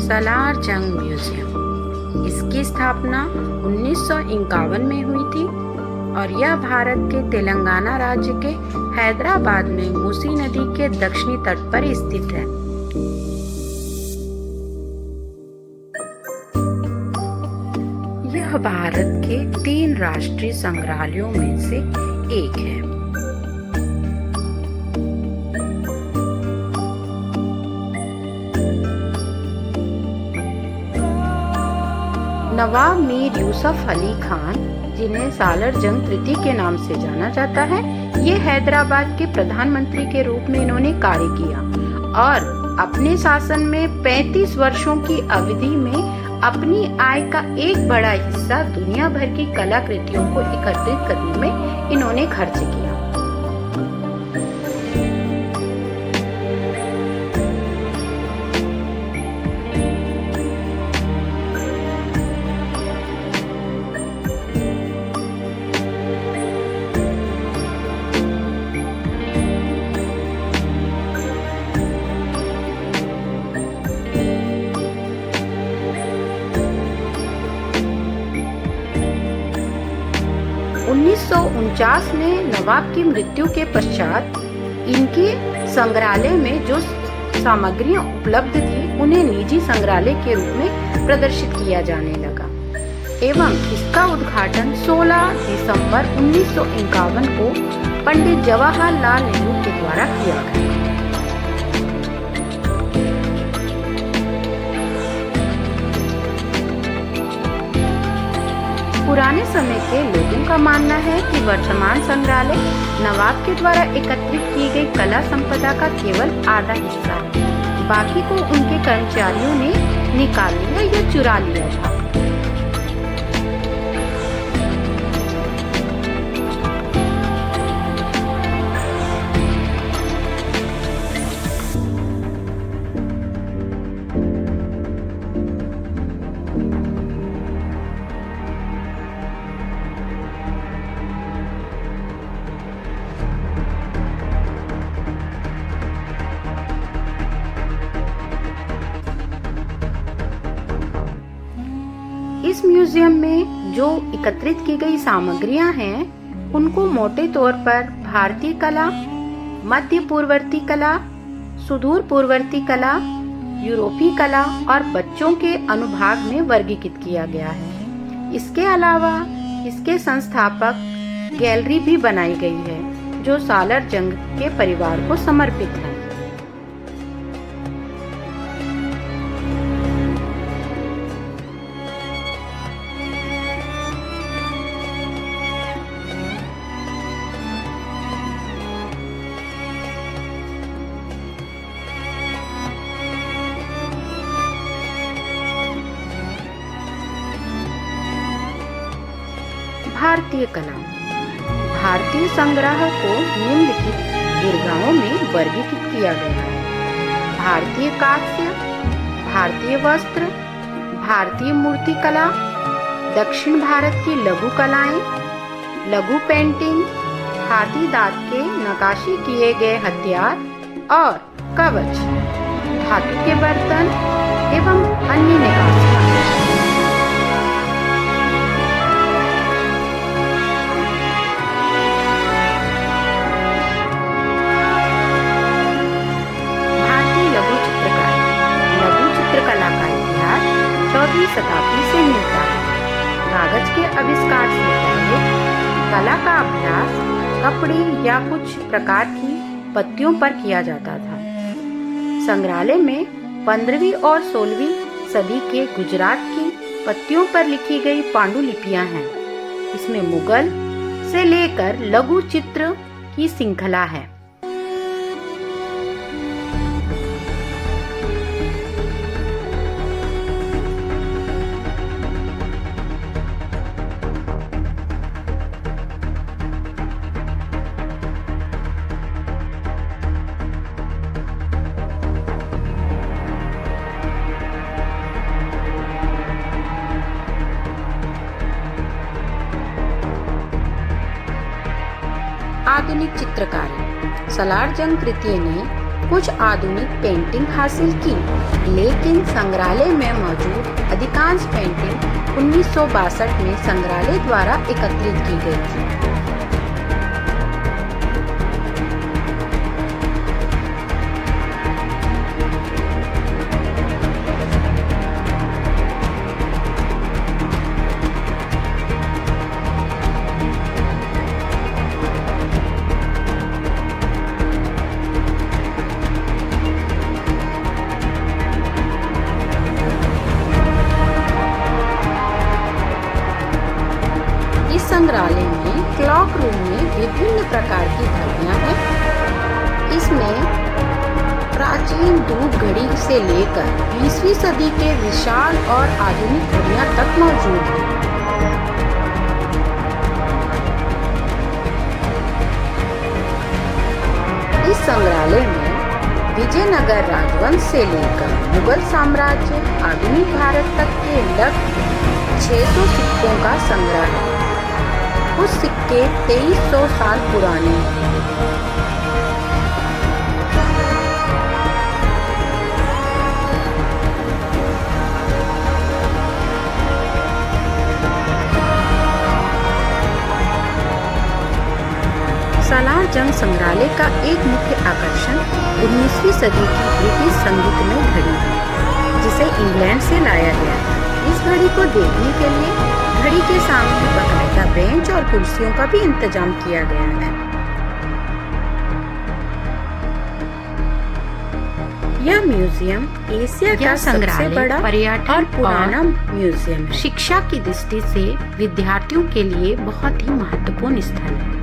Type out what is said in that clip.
सालार जंग म्यूजियम। इसकी स्थापना 1951 में हुई थी और यह भारत के तेलंगाना राज्य के हैदराबाद में मूसी नदी के दक्षिणी तट पर स्थित है। यह भारत के 3 राष्ट्रीय संग्रहालयों में से एक है। नवाब मीर यूसुफ अली खान, जिन्हें सालार जंग तृतीय के नाम से जाना जाता है, ये हैदराबाद के प्रधानमंत्री के रूप में इन्होंने कार्य किया और अपने शासन में 35 वर्षों की अवधि में अपनी आय का एक बड़ा हिस्सा दुनिया भर की कलाकृतियों को एकत्रित करने में इन्होंने खर्च किया। में नवाब की मृत्यु के पश्चात इनके संग्रहालय में जो सामग्रियां उपलब्ध थी उन्हें निजी संग्रहालय के रूप में प्रदर्शित किया जाने लगा एवं इसका उद्घाटन 16 दिसंबर 1951 को पंडित जवाहरलाल नेहरू के द्वारा किया गया। पुराने समय के लोगों का मानना है कि वर्तमान संग्रहालय नवाब के द्वारा एकत्रित की गई कला संपदा का केवल आधा हिस्सा है, बाकी को उनके कर्मचारियों ने निकाल लिया या चुरा लिया था। इस म्यूजियम में जो एकत्रित की गई सामग्रियां हैं, उनको मोटे तौर पर भारतीय कला, मध्य पूर्ववर्ती कला, सुदूर पूर्ववर्ती कला, यूरोपीय कला और बच्चों के अनुभाग में वर्गीकृत किया गया है। इसके अलावा इसके संस्थापक गैलरी भी बनाई गई है जो सालार जंग के परिवार को समर्पित है। भारतीय कला। भारतीय संग्रह को निम्नलिखित दीर्घाओं में वर्गीकृत किया गया है: भारतीय कांस्य, भारतीय वस्त्र, भारतीय मूर्ति कला, दक्षिण भारत की लघु कलाएं, लघु पेंटिंग, हाथी दांत के नक्काशी किए गए हथियार और कवच, धातु के बर्तन एवं अन्य निकासी। शताब्दी से मिलता है। कागज के आविष्कार से पहले कला का अभ्यास कपड़े या कुछ प्रकार की पत्तियों पर किया जाता था। संग्रहालय में 15वीं और 16वीं सदी के गुजरात की पत्तियों पर लिखी गई पांडुलिपियां हैं। इसमें मुगल से लेकर लघु चित्र की श्रृंखला है। आधुनिक चित्रकारी। सालार जंग तृतीय ने कुछ आधुनिक पेंटिंग हासिल की, लेकिन संग्रहालय में मौजूद अधिकांश पेंटिंग 1962 में संग्रहालय द्वारा एकत्रित की गई थी। संग्रहालय में क्लॉक रूम में विभिन्न प्रकार की घड़ियां हैं। इसमें प्राचीन धूप घड़ी से लेकर 20वीं सदी के विशाल और आधुनिक घड़ियां तक मौजूद हैं। इस संग्रहालय में विजयनगर राजवंश से लेकर मुगल साम्राज्य आधुनिक भारत तक के लगभग 600 सिक्कों का संग्रह है। कुछ सिक्के 2300 साल पुराने हैं। सालार जंग संग्रहालय का एक मुख्य आकर्षण 19वीं सदी की ब्रिटिश संगीतमय घड़ी है, जिसे इंग्लैंड से लाया गया था। इस घड़ी को देखने के लिए घड़ी के सामने बाकायदा बेंच और कुर्सियों का भी इंतजाम किया गया है। यह म्यूजियम एशिया का सबसे बड़ा पर्यटन और पुराना म्यूजियम है। शिक्षा की दृष्टि से विद्यार्थियों के लिए बहुत ही महत्वपूर्ण स्थल है।